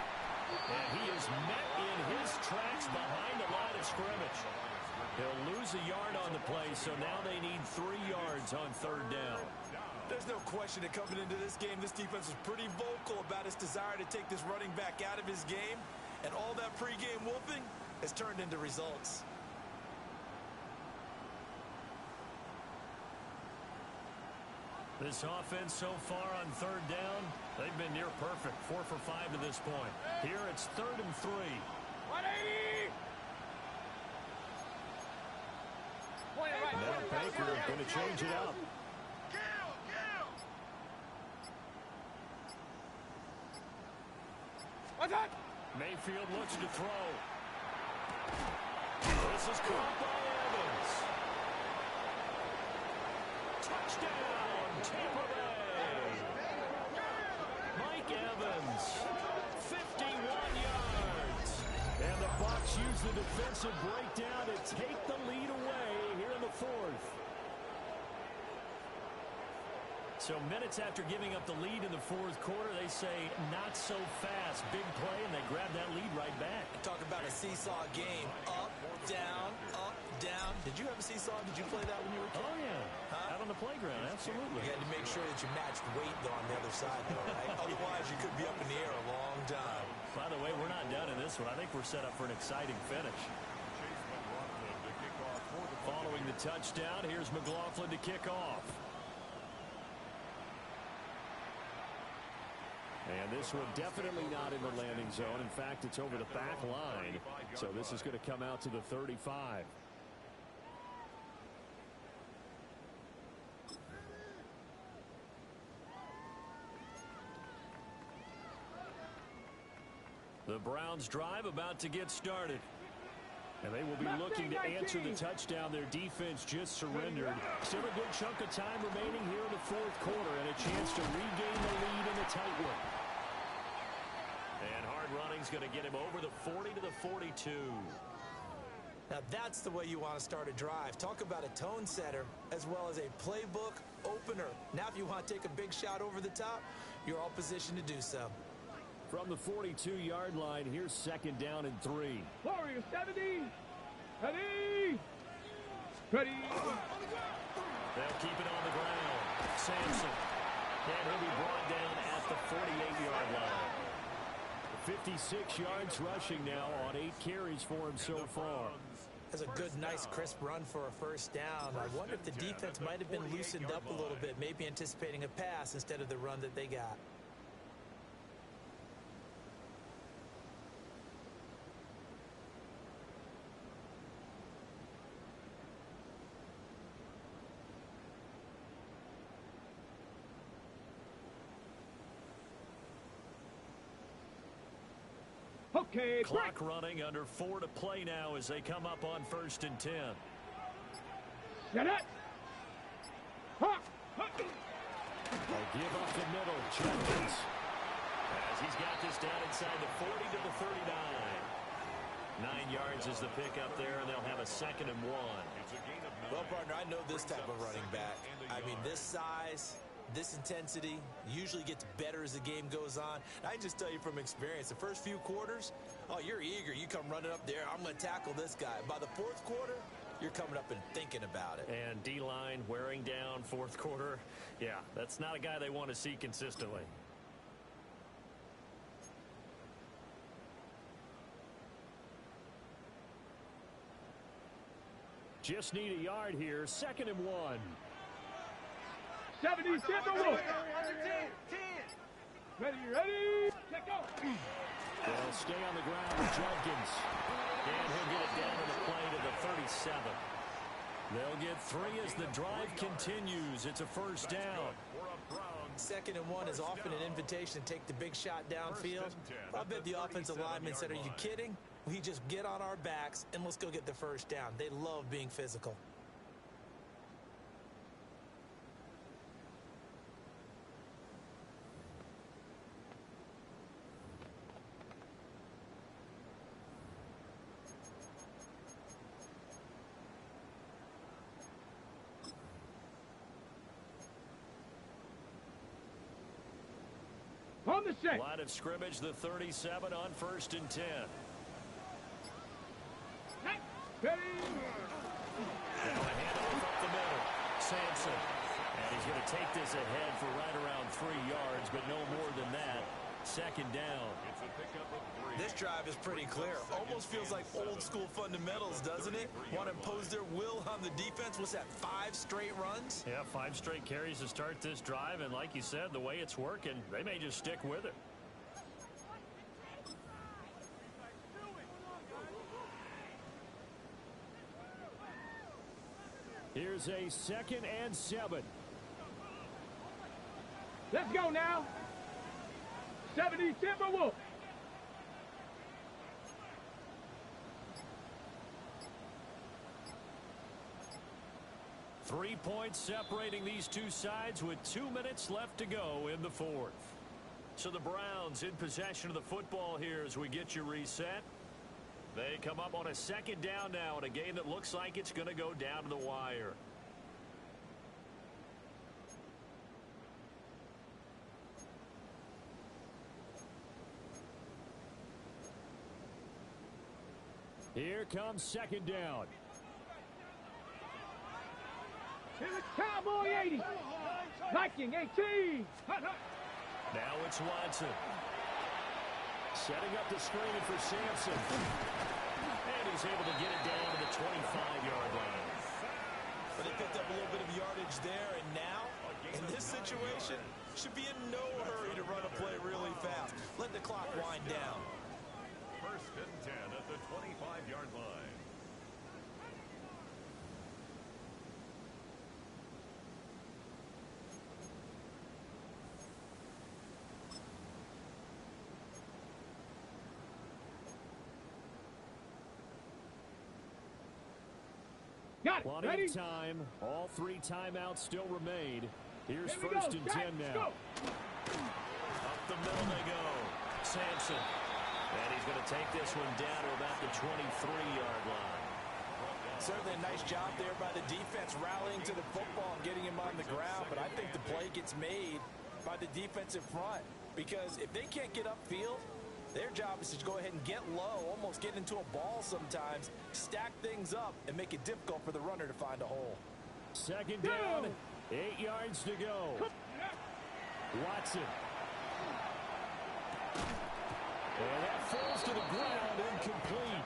And he is met in his tracks behind the line of scrimmage. He'll lose a yard on the play, so now they need 3 yards on 3rd down. There's no question that coming into this game, this defense was pretty vocal about its desire to take this running back out of his game. And all that pregame whooping has turned into results. This offense so far on 3rd down, they've been near perfect. 4 for 5 to this point. Here it's 3rd and 3. 180. Now Baker going to change it up. What's that? Mayfield looks to throw. This is caught by Evans. Touchdown, Tampa Bay. Mike Evans, 51 yards. And the Bucs use the defensive breakdown to take the lead away here in the 4th. So minutes after giving up the lead in the 4th quarter, they say not so fast. Big play, and they grab that lead right back. Talk about a seesaw game. Up, down, up, down. Did you have a seesaw? Did you play that when you were a kid? Oh, yeah. Out on the playground, absolutely. You had to make sure that you matched weight, though, on the other side, though, right? Otherwise, you could be up in the air a long time. By the way, we're not done in this one. I think we're set up for an exciting finish. Following the touchdown, here's McLaughlin to kick off. And this one definitely not in the landing zone. In fact, it's over the back line. So this is going to come out to the 35. The Browns drive about to get started. And they will be looking to answer the touchdown. Their defense just surrendered. Still a good chunk of time remaining here in the 4th quarter and a chance to regain the lead in the tight one. And hard running's going to get him over the 40 to the 42. Now that's the way you want to start a drive. Talk about a tone setter as well as a playbook opener. Now if you want to take a big shot over the top, you're all positioned to do so. From the 42-yard line, here's 2nd down and 3. Warriors 70. Ready. Ready. They'll keep it on the ground. Sampson. And he'll be brought down at the 48-yard line. 56 yards rushing now on 8 carries for him so far. That's a good, nice, crisp run for a 1st down. I wonder if the defense might have been loosened up a little bit, maybe anticipating a pass instead of the run that they got. Okay, clock running, under 4 to play now as they come up on 1st and 10. Get it. They give up the middle. Jenkins, as he's got this down inside the 40 to the 39. 9 yards is the pickup there, and they'll have a 2nd and 1. Well, partner, I know this type of running back. I mean, this size, this intensity usually gets better as the game goes on. I can just tell you from experience, the first few quarters, oh, you're eager. You come running up there, I'm going to tackle this guy. By the 4th quarter, you're coming up and thinking about it. And D-line wearing down 4th quarter. Yeah, that's not a guy they want to see consistently. Just need a yard here. 2nd and 1. 70, Timberwolves. Ready. Check out. They'll stay on the ground with Jenkins. And he'll get it down to the play to the 37. They'll get 3 as the drive continues. It's a 1st down. For a Browns 2nd and 1 is often an invitation to take the big shot downfield. I bet the offensive lineman said, are you kidding? We just get on our backs and let's go get the first down. They love being physical. On the set. Line of scrimmage, the 37 on 1st and 10. Ready. Now a handoff up the middle. Sampson. And he's going to take this ahead for right around 3 yards, but no more than that. 2nd down. It's a pickup of 3. This drive is pretty clear. Almost feels like old school fundamentals, doesn't it? Want to impose their will on the defense. What's that, 5 straight runs? Yeah, 5 straight carries to start this drive, and like you said, the way it's working, they may just stick with it. Here's a 2nd and 7. Let's go now. 70 Timberwolves. Three points separating these two sides with 2 minutes left to go in the 4th. So the Browns in possession of the football here as we get you reset. They come up on a 2nd down now in a game that looks like it's going to go down to the wire. Here comes 2nd down. Here's Cowboy 80. Viking 18. Now it's Watson. Setting up the screen for Sampson. And he's able to get it down to the 25-yard line. But they picked up a little bit of yardage there, and now, in this situation, should be in no hurry to run a play really fast. Let the clock wind down. 1st and 10 at the 25-yard line. Got it. Plenty Ready? of time. All 3 timeouts still remain. Here's Here we 1st go. and Set. 10 now. Go. Up the middle they go. Sampson. And he's going to take this one down to about the 23-yard line. Certainly a nice job there by the defense rallying to the football and getting him on the ground, but I think the play gets made by the defensive front because if they can't get upfield, their job is to go ahead and get low, almost get into a ball sometimes, stack things up, and make it difficult for the runner to find a hole. 2nd down, 8 yards to go. Watson. And that falls to the ground, incomplete.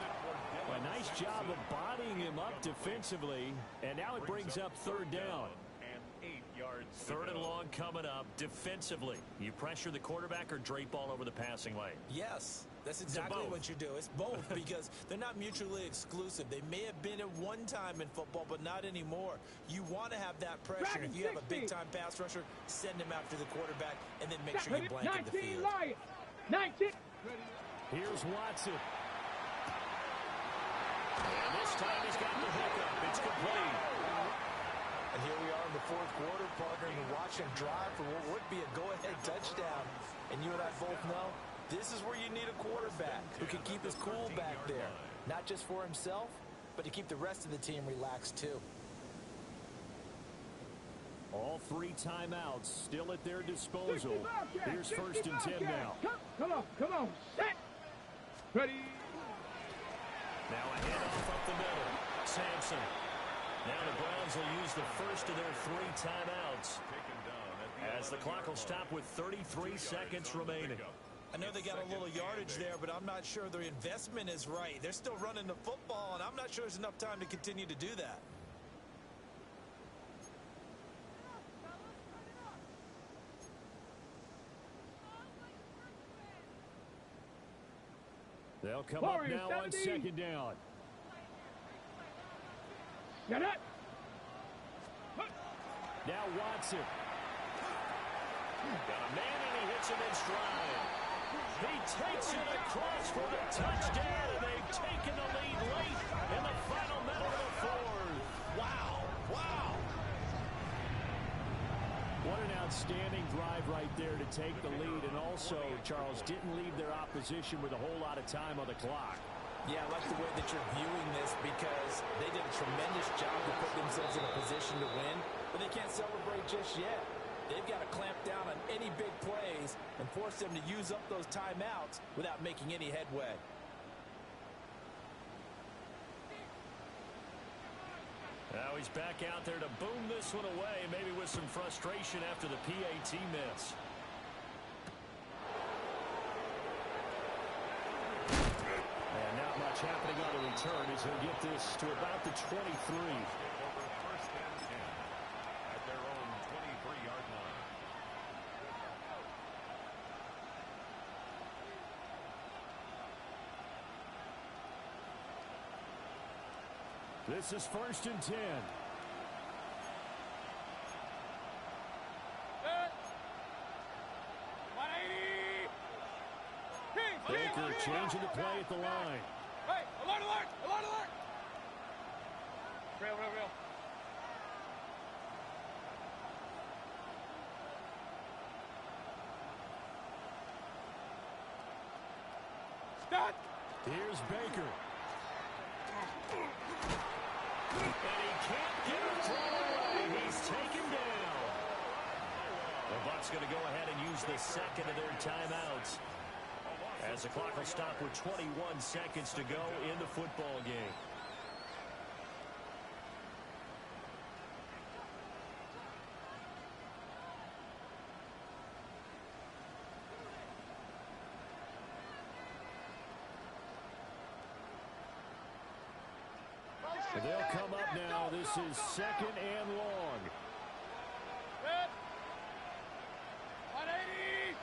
A nice job of bodying him up defensively, and now it brings up 3rd down. And 8 yards. 3rd and long coming up defensively. You pressure the quarterback or drape all over the passing lane? Yes, that's exactly what you do. It's both because they're not mutually exclusive. They may have been at one time in football, but not anymore. You want to have that pressure. If you have a big-time pass rusher, send him after the quarterback and then make sure you blanket the 19 field. Lions. 19. Here's Watson. And this time he's got the hookup. It's complete. And here we are in the 4th quarter, partnering to watch him drive for what would be a go-ahead touchdown. And you and I both know this is where you need a quarterback who can keep his cool back there. Not just for himself, but to keep the rest of the team relaxed too. All 3 timeouts still at their disposal. Here's 1st and 10 now. Come on. Set. Ready. Now a handoff up the middle. Sampson. Now the Browns will use the first of their 3 timeouts as the clock will stop with 33 seconds remaining. I know they got a little yardage there, but I'm not sure their investment is right. They're still running the football, and I'm not sure there's enough time to continue to do that. They'll come up now on 2nd down. Get it. Now Watson. Got a man, and he hits him in stride. He takes it across for the touchdown, and they've taken the lead late in the final minute of the fourth. Wow. Wow. What an outstanding drive right there to take the lead, and also, Charles, didn't leave their opposition with a whole lot of time on the clock. Yeah, I like the way that you're viewing this because they did a tremendous job to put themselves in a position to win, but they can't celebrate just yet. They've got to clamp down on any big plays and force them to use up those timeouts without making any headway. Now he's back out there to boom this one away, maybe with some frustration after the PAT miss. And not much happening on the return as he'll get this to about the 23. Over first and 10 at their own 23-yard line. This is first and 10. Baker changing the play at the line. Hey, alert, alert, alert, alert. Real. Start. Here's Baker. And he can't get a throw away. He's taken down. The Bucs going to go ahead and use the second of their timeouts, as the clock will stop with 21 seconds to go in the football game. They'll come up now. This is second and long. Red. 180.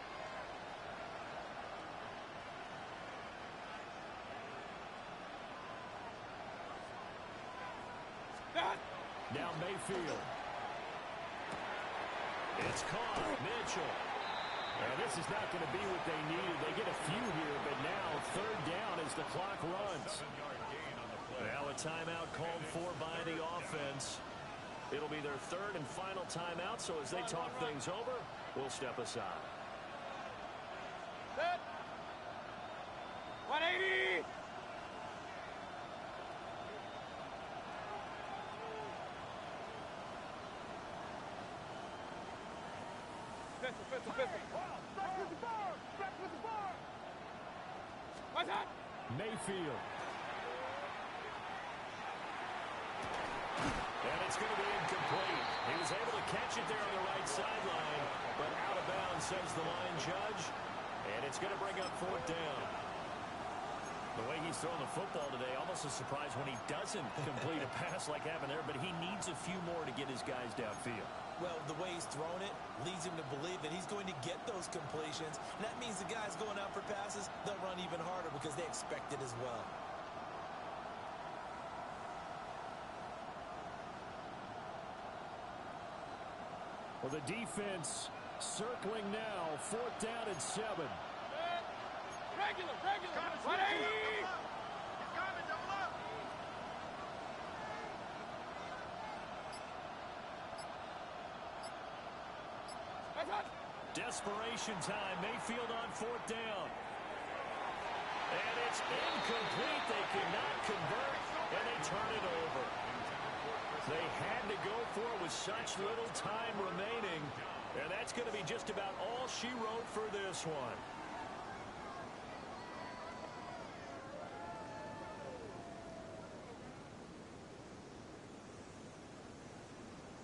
Start. Now Mayfield. It's caught. Mitchell. Now this is not going to be what they needed. They get a few here, but now third down as the clock runs. 7-yard gain on the play. Now a timeout called for by the offense. It'll be their third and final timeout, so as they talk things over, we'll step aside. Set. 180. Pistol. Back with the bar. What's that? Mayfield. And it's going to be incomplete. He was able to catch it there on the right sideline, but out of bounds, says the line judge. And it's going to bring up fourth down. The way he's throwing the football today, almost a surprise when he doesn't complete a pass like happened there, but he needs a few more to get his guys downfield. Well, the way he's thrown it leads him to believe that he's going to get those completions. And that means the guys going out for passes, they'll run even harder because they expect it as well. Well, the defense circling now. Fourth down and 7. Regular. 180. Desperation time. Mayfield on fourth down. And it's incomplete. They cannot convert, and they turn it over. They had to go for it with such little time remaining, and that's going to be just about all she wrote for this one.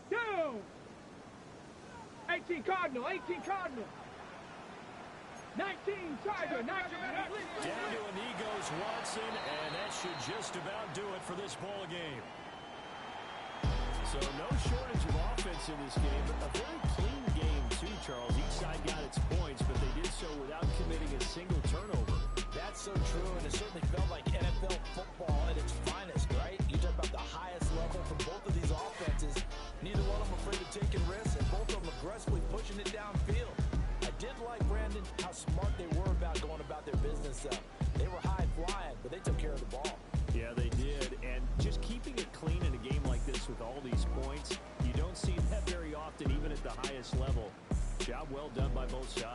Two. 18 Cardinal. 19 Tiger. 19. Down to Amigos Watson, and that should just about do it for this ball game. So no shortage of offense in this game, but a very clean game too, Charles. Each side got its points, but they did so without committing a single turnover. That's so true, and it certainly felt like NFL football at its finest, right? You talk about the highest level from both of these offenses. Neither one of them afraid of taking risks, and both of them aggressively pushing it downfield. all these points. You don't see that very often, even at the highest level. Job well done by both sides.